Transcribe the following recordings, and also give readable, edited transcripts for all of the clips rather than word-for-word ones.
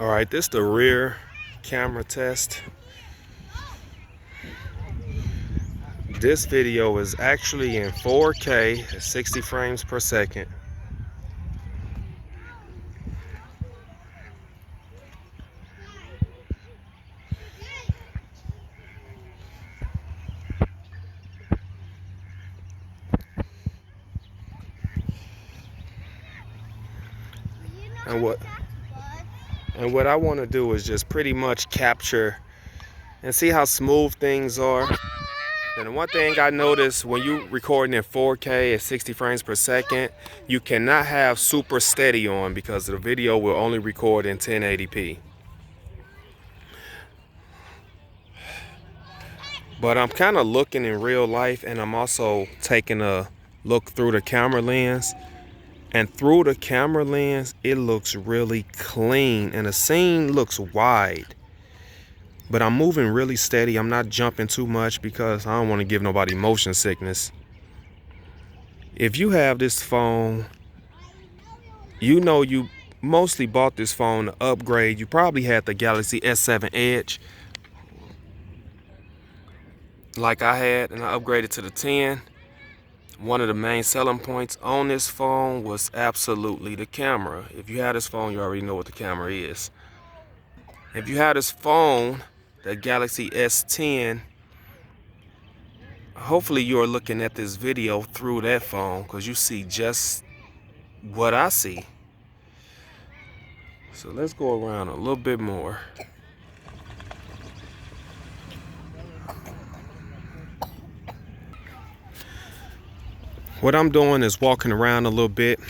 All right, this is the rear camera test. This video is actually in 4K at 60 frames per second. And what I want to do is just pretty much capture and see how smooth things are. And the one thing I noticed when you recording in 4K at 60 frames per second, you cannot have super steady on because the video will only record in 1080p. But I'm kind of looking in real life, and I'm also taking a look through the camera lens. And through the camera lens, it looks really clean and the scene looks wide. But I'm moving really steady. I'm not jumping too much because I don't want to give nobody motion sickness. If you have this phone, you know you mostly bought this phone to upgrade. You probably had the Galaxy S7 Edge like I had, and I upgraded to the 10. One of the main selling points on this phone was absolutely the camera. If you have this phone, you already know what the camera is. If you have this phone, the Galaxy S10, hopefully you're looking at this video through that phone because you see just what I see. So let's go around a little bit more. What I'm doing is walking around a little bit,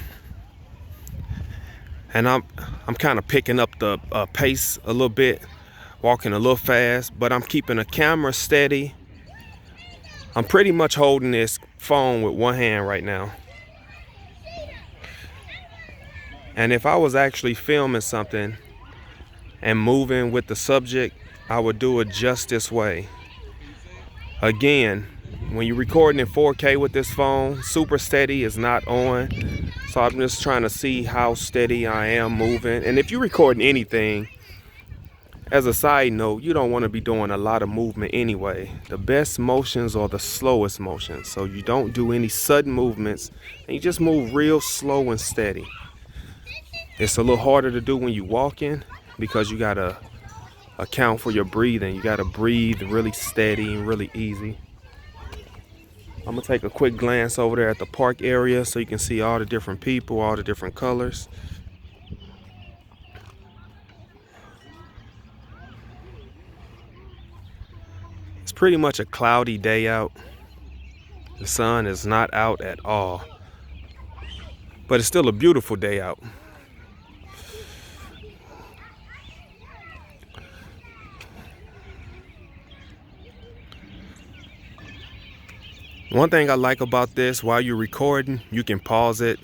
and I'm kind of picking up the pace a little bit, walking a little fast, but I'm keeping the camera steady. I'm pretty much holding this phone with one hand right now. And if I was actually filming something and moving with the subject, I would do it just this way. Again, when you're recording in 4K with this phone, super steady is not on. So I'm just trying to see how steady I am moving. And if you're recording anything, as a side note, you don't want to be doing a lot of movement anyway. The best motions are the slowest motions. So you don't do any sudden movements, and you just move real slow and steady. It's a little harder to do when you're walking because you got to account for your breathing. You got to breathe really steady and really easy. I'm gonna take a quick glance over there at the park area so you can see all the different people, all the different colors. It's pretty much a cloudy day out. The sun is not out at all, but it's still a beautiful day out. One thing I like about this, while you're recording, you can pause it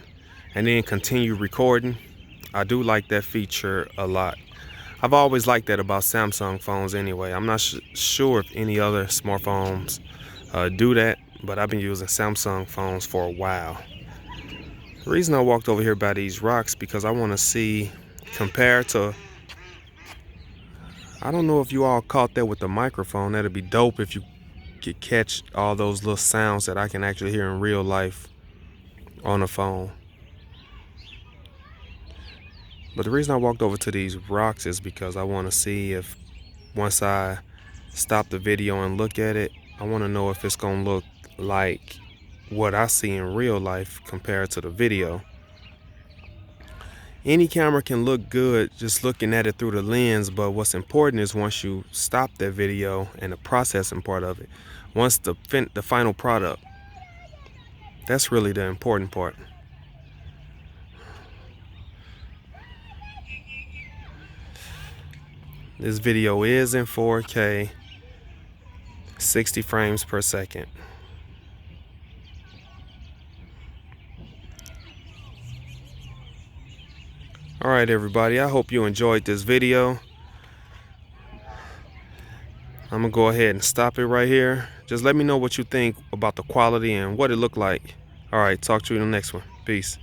and then continue recording. I do like that feature a lot. I've always liked that about Samsung phones anyway. I'm not sure if any other smartphones do that, but I've been using Samsung phones for a while. The reason I walked over here by these rocks because I want to see, compared to, I don't know if you all caught that with the microphone. That'd be dope if you could catch all those little sounds that I can actually hear in real life on the phone. But the reason I walked over to these rocks is because I want to see if, once I stop the video and look at it, I want to know if it's going to look like what I see in real life compared to the video. Any camera can look good just looking at it through the lens, but what's important is once you stop that video and the processing part of it, once the final product, that's really the important part. This video is in 4K, 60 frames per second. All right, everybody, I hope you enjoyed this video. I'm gonna go ahead and stop it right here. Just let me know what you think about the quality and what it looked like. All right, talk to you in the next one. Peace.